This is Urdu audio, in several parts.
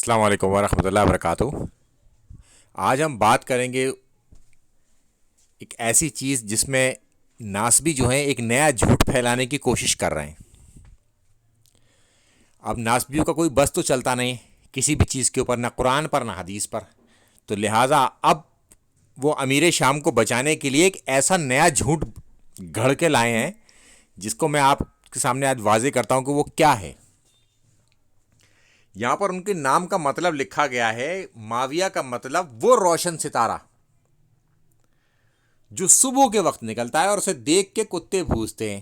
السلام علیکم ورحمۃ اللہ وبرکاتہ۔ آج ہم بات کریں گے ایک ایسی چیز جس میں ناسبی جو ہیں ایک نیا جھوٹ پھیلانے کی کوشش کر رہے ہیں۔ اب ناسبیوں کا کوئی بس تو چلتا نہیں کسی بھی چیز کے اوپر، نہ قرآن پر نہ حدیث پر، تو لہٰذا اب وہ امیر شام کو بچانے کے لیے ایک ایسا نیا جھوٹ گھڑ کے لائے ہیں جس کو میں آپ کے سامنے آج واضح کرتا ہوں کہ وہ کیا ہے۔ یہاں پر ان کے نام کا مطلب لکھا گیا ہے، معاویہ کا مطلب وہ روشن ستارہ جو صبح کے وقت نکلتا ہے اور اسے دیکھ کے کتے بھونکتے ہیں۔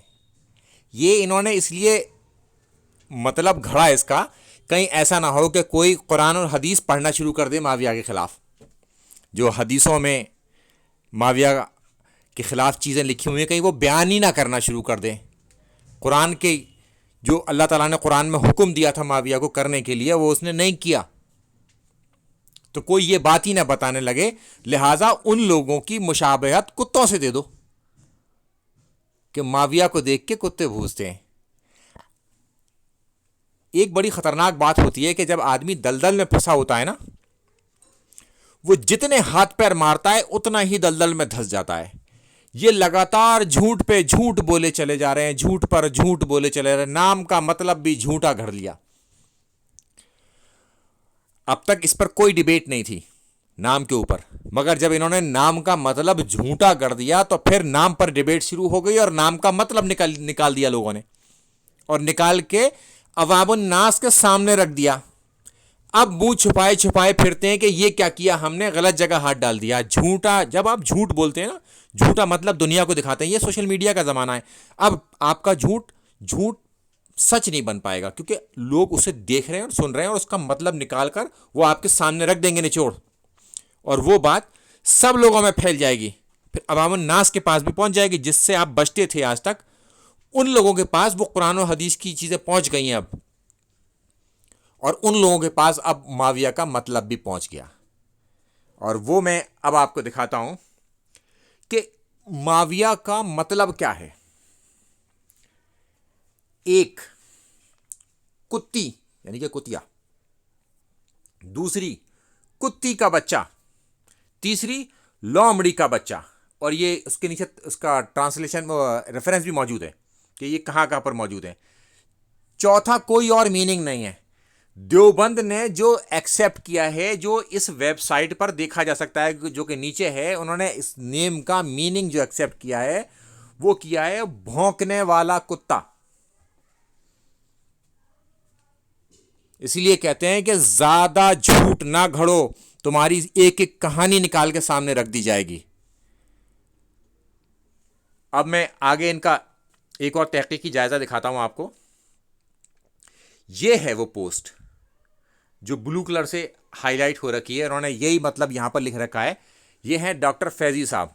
یہ انہوں نے اس لیے مطلب گھڑا اس کا، کہیں ایسا نہ ہو کہ کوئی قرآن اور حدیث پڑھنا شروع کر دے معاویہ کے خلاف، جو حدیثوں میں معاویہ کے خلاف چیزیں لکھی ہوئی ہیں کہیں وہ بیان ہی نہ کرنا شروع کر دیں۔ قرآن کے جو اللہ تعالیٰ نے قرآن میں حکم دیا تھا معاویہ کو کرنے کے لیے وہ اس نے نہیں کیا، تو کوئی یہ بات ہی نہ بتانے لگے، لہٰذا ان لوگوں کی مشابہت کتوں سے دے دو کہ معاویہ کو دیکھ کے کتے بھونکتے ہیں۔ ایک بڑی خطرناک بات ہوتی ہے کہ جب آدمی دلدل میں پھنسا ہوتا ہے نا، وہ جتنے ہاتھ پیر مارتا ہے اتنا ہی دلدل میں دھس جاتا ہے۔ یہ لگاتار جھوٹ پہ جھوٹ بولے چلے جا رہے ہیں، جھوٹ پر جھوٹ بولے چلے رہے ہیں، نام کا مطلب بھی جھوٹا گھڑ لیا۔ اب تک اس پر کوئی ڈیبیٹ نہیں تھی نام کے اوپر، مگر جب انہوں نے نام کا مطلب جھوٹا کر دیا تو پھر نام پر ڈیبیٹ شروع ہو گئی اور نام کا مطلب نکال دیا لوگوں نے، اور نکال کے عوام الناس کے سامنے رکھ دیا۔ اب منہ چھپائے چھپائے پھرتے ہیں کہ یہ کیا کیا ہم نے، غلط جگہ ہاتھ ڈال دیا۔ جھوٹا، جب آپ جھوٹ بولتے ہیں نا، جھوٹا مطلب دنیا کو دکھاتے ہیں۔ یہ سوشل میڈیا کا زمانہ ہے، اب آپ کا جھوٹ سچ نہیں بن پائے گا کیونکہ لوگ اسے دیکھ رہے ہیں اور سن رہے ہیں، اور اس کا مطلب نکال کر وہ آپ کے سامنے رکھ دیں گے نچوڑ، اور وہ بات سب لوگوں میں پھیل جائے گی، پھر عوام الناس کے پاس بھی پہنچ جائے گی۔ جس سے آپ بچتے تھے آج تک، ان لوگوں کے پاس وہ قرآن و حدیث کی چیزیں پہنچ گئی ہیں اب، اور ان لوگوں کے پاس اب معاویہ کا مطلب بھی پہنچ گیا۔ اور وہ میں اب آپ کو دکھاتا ہوں کہ معاویہ کا مطلب کیا ہے۔ ایک، کتی یعنی کہ کتیا، دوسری کتی کا بچہ، تیسری لومڑی کا بچہ، اور یہ اس کے نیچے اس کا ٹرانسلیشن ریفرنس بھی موجود ہے کہ یہ کہاں پر موجود ہے۔ چوتھا کوئی اور میننگ نہیں ہے۔ دیوبند نے جو ایکسیپٹ کیا ہے، جو اس ویب سائٹ پر دیکھا جا سکتا ہے جو کہ نیچے ہے، انہوں نے اس نیم کا میننگ جو ایکسیپٹ کیا ہے وہ کیا ہے بھونکنے والا کتا۔ اسی لیے کہتے ہیں کہ زیادہ جھوٹ نہ گھڑو، تمہاری ایک ایک کہانی نکال کے سامنے رکھ دی جائے گی۔ اب میں آگے ان کا ایک اور تحقیقی جائزہ دکھاتا ہوں آپ کو۔ یہ ہے وہ پوسٹ جو بلو کلر سے ہائی لائٹ ہو رکھی ہے، انہوں نے یہی مطلب یہاں پر لکھ رکھا ہے۔ یہ ہیں ڈاکٹر فیضی صاحب،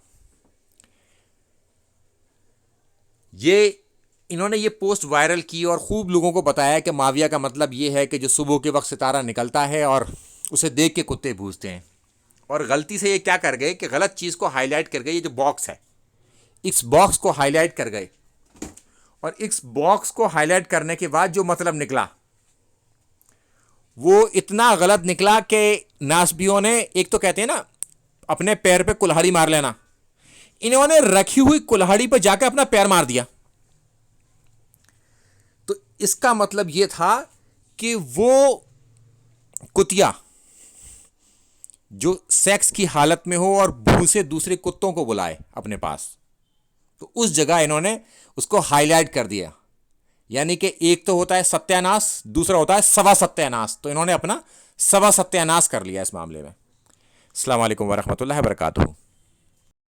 انہوں نے یہ پوسٹ وائرل کی اور خوب لوگوں کو بتایا کہ معاویہ کا مطلب یہ ہے کہ جو صبح کے وقت ستارہ نکلتا ہے اور اسے دیکھ کے کتے بھونکتے ہیں۔ اور غلطی سے یہ کیا کر گئے کہ غلط چیز کو ہائی لائٹ کر گئے، یہ جو باکس ہے اس باکس کو ہائی لائٹ کر گئے، اور اس باکس کو ہائی لائٹ کرنے کے بعد جو مطلب نکلا وہ اتنا غلط نکلا کہ ناسبیوں نے، ایک تو کہتے ہیں نا اپنے پیر پہ کلہاڑی مار لینا، انہوں نے رکھی ہوئی کلہاڑی پہ جا کے اپنا پیر مار دیا۔ تو اس کا مطلب یہ تھا کہ وہ کتیا جو سیکس کی حالت میں ہو اور بھوسے دوسرے کتوں کو بلائے اپنے پاس، تو اس جگہ انہوں نے اس کو ہائی لائٹ کر دیا۔ یعنی کہ ایک تو ہوتا ہے ستیہ ناس، دوسرا ہوتا ہے سوا ستیہ ناس، تو انہوں نے اپنا سوا ستیہ ناس کر لیا اس معاملے میں۔ السلام علیکم ورحمۃ اللہ وبرکاتہ۔